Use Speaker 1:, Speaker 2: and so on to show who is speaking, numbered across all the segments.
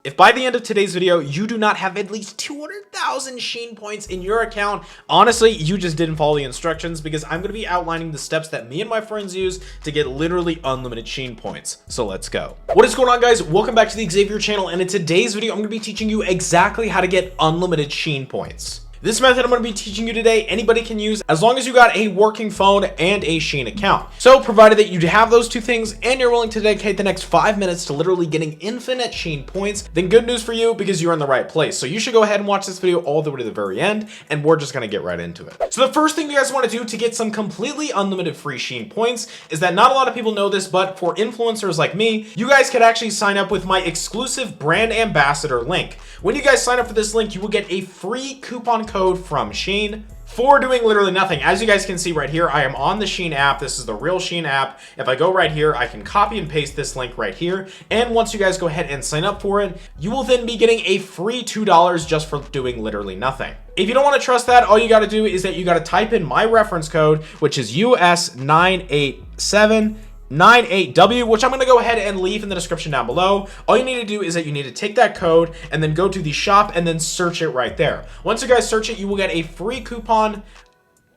Speaker 1: If by the end of today's video, you do not have at least 200,000 Shein points in your account, honestly, you just didn't follow the instructions, because I'm going to be outlining the steps that me and my friends use to get literally unlimited Shein points. So let's go. What is going on, guys? Welcome back to the Xavier channel, and in today's video, I'm going to be teaching you exactly how to get unlimited Shein points. This method I'm going to be teaching you today, anybody can use as long as you got a working phone and a Shein account. So provided that you have those two things and you're willing to dedicate the next 5 minutes to literally getting infinite Shein points, then good news for you, because you're in the right place. So you should go ahead and watch this video all the way to the very end, and we're just going to get right into it. So the first thing you guys want to do to get some completely unlimited free Shein points is that not a lot of people know this, but for influencers like me, you guys can actually sign up with my exclusive brand ambassador link. When you guys sign up for this link, you will get a free coupon code from Shein for doing literally nothing. As you guys can see right here, I am on the Shein app. This is the real Shein app. If I go right here, I can copy and paste this link right here. And once you guys go ahead and sign up for it, you will then be getting a free $2 just for doing literally nothing. If you don't want to trust that, all you got to do is that you got to type in my reference code, which is US98798W, which I'm going to go ahead and leave in the description down below. All you need to do is that you need to take that code and then go to the shop and then search it right there. Once you guys search it, you will get a free coupon.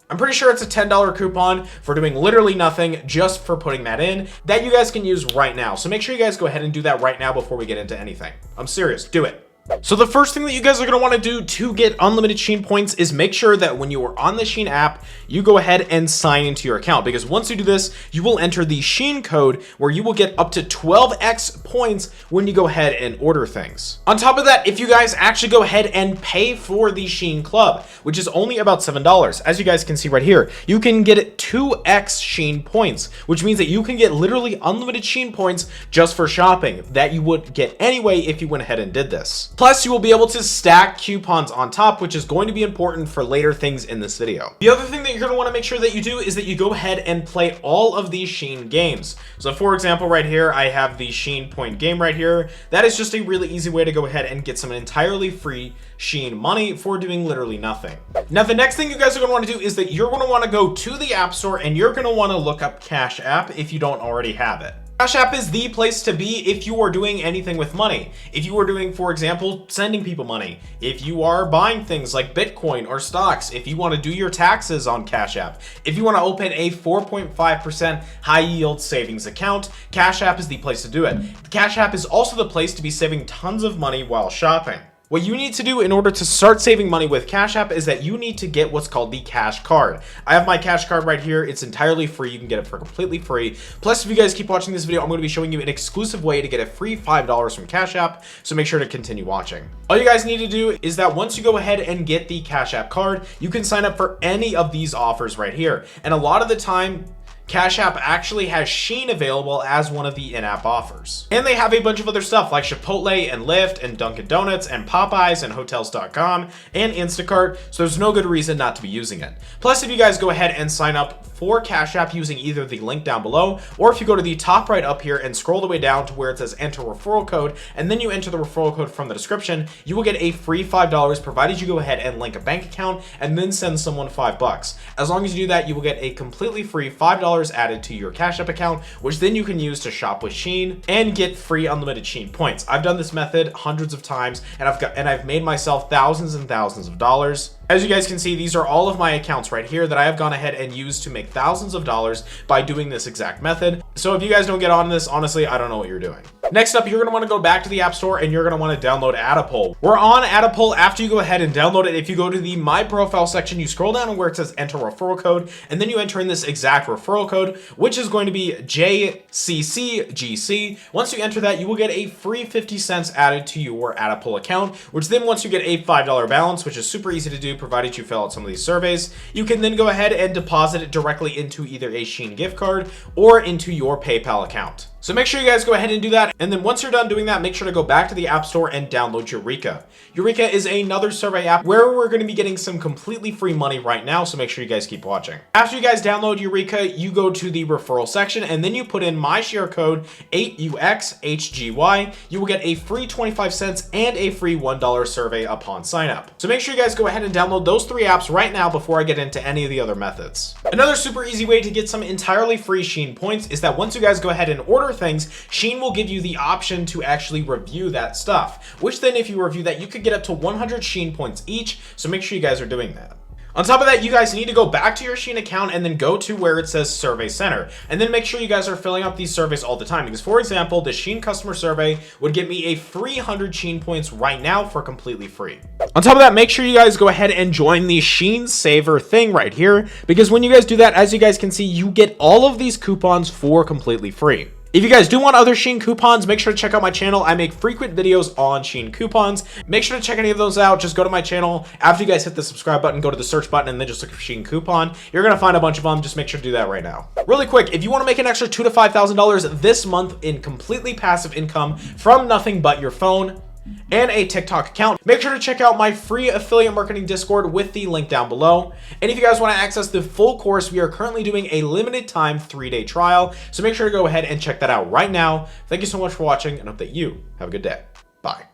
Speaker 1: I'm pretty sure it's a $10 coupon for doing literally nothing, just for putting that in, that you guys can use right now. So make sure you guys go ahead and do that right now before we get into anything. I'm serious, do it. So the first thing that you guys are going to want to do to get unlimited Shein points is make sure that when you are on the Shein app, you go ahead and sign into your account, because once you do this, you will enter the Shein code where you will get up to 12x points when you go ahead and order things. On top of that, if you guys actually go ahead and pay for the Shein club, which is only about $7, as you guys can see right here, you can get 2x Shein points, which means that you can get literally unlimited Shein points just for shopping that you would get anyway if you went ahead and did this. Plus, you will be able to stack coupons on top, which is going to be important for later things in this video. The other thing that you're going to want to make sure that you do is that you go ahead and play all of these Shein games. So for example, right here, I have the Shein point game right here. That is just a really easy way to go ahead and get some entirely free Shein money for doing literally nothing. Now, the next thing you guys are going to want to do is that you're going to want to go to the App Store and you're going to want to look up CashApp if you don't already have it. CashApp is the place to be if you are doing anything with money. If you are doing, for example, sending people money, if you are buying things like Bitcoin or stocks, if you want to do your taxes on CashApp, if you want to open a 4.5% high yield savings account, CashApp is the place to do it. CashApp is also the place to be saving tons of money while shopping. What you need to do in order to start saving money with CashApp is that you need to get what's called the Cash Card. I have my Cash Card right here. It's entirely free. You can get it for completely free. Plus, if you guys keep watching this video, I'm going to be showing you an exclusive way to get a free $5 from CashApp, so make sure to continue watching. All you guys need to do is that once you go ahead and get the CashApp card, you can sign up for any of these offers right here. And a lot of the time, CashApp actually has Shein available as one of the in-app offers. And they have a bunch of other stuff like Chipotle and Lyft and Dunkin' Donuts and Popeyes and Hotels.com and Instacart, so there's no good reason not to be using it. Plus, if you guys go ahead and sign up for CashApp using either the link down below, or if you go to the top right up here and scroll the way down to where it says enter referral code, and then you enter the referral code from the description, you will get a free $5 provided you go ahead and link a bank account and then send someone $5. As long as you do that, you will get a completely free $5 added to your CashApp account, which then you can use to shop with Shein and get free unlimited Shein points. I've done this method hundreds of times, and I've made myself thousands and thousands of dollars. As you guys can see, these are all of my accounts right here that I have gone ahead and used to make thousands of dollars by doing this exact method. So if you guys don't get on this, honestly, I don't know what you're doing. Next up, you're going to want to go back to the App Store and you're going to want to download Adap. We're on Adap. After you go ahead and download it, if you go to the My Profile section, you scroll down to where it says enter referral code, and then you enter in this exact referral code, which is going to be JCCGC. Once you enter that, you will get a free 50 cents added to your Adap account, which then once you get a $5 balance, which is super easy to do provided you fill out some of these surveys, you can then go ahead and deposit it directly into either a Shein gift card or into your PayPal account. So make sure you guys go ahead and do that. And then once you're done doing that, make sure to go back to the App Store and download Eureka. Eureka is another survey app where we're going to be getting some completely free money right now, so make sure you guys keep watching. After you guys download Eureka, you go to the referral section and then you put in my share code 8UXHGY. You will get a free 25 cents and a free $1 survey upon sign up. So make sure you guys go ahead and download those 3 apps right now before I get into any of the other methods. Another super easy way to get some entirely free Shein points is that once you guys go ahead and order order things, Shein will give you the option to actually review that stuff, which then if you review that, you could get up to 100 Shein points each. So make sure you guys are doing that. On top of that, you guys need to go back to your Shein account and then go to where it says Survey Center. And then make sure you guys are filling out these surveys all the time. Because for example, the Shein customer survey would get me a free 100 Shein points right now for completely free. On top of that, make sure you guys go ahead and join the Shein Saver thing right here. Because when you guys do that, as you guys can see, you get all of these coupons for completely free. If you guys do want other Shein coupons, make sure to check out my channel. I make frequent videos on Shein coupons. Make sure to check any of those out. Just go to my channel. After you guys hit the subscribe button, go to the search button and then just look for Shein coupon. You're going to find a bunch of them. Just make sure to do that right now. Really quick, if you want to make an extra $2,000 to $5,000 this month in completely passive income from nothing but your phone and a TikTok account, make sure to check out my free affiliate marketing Discord with the link down below. And if you guys want to access the full course, we are currently doing a limited time 3-day trial. So make sure to go ahead and check that out right now. Thank you so much for watching and hope that you have a good day. Bye.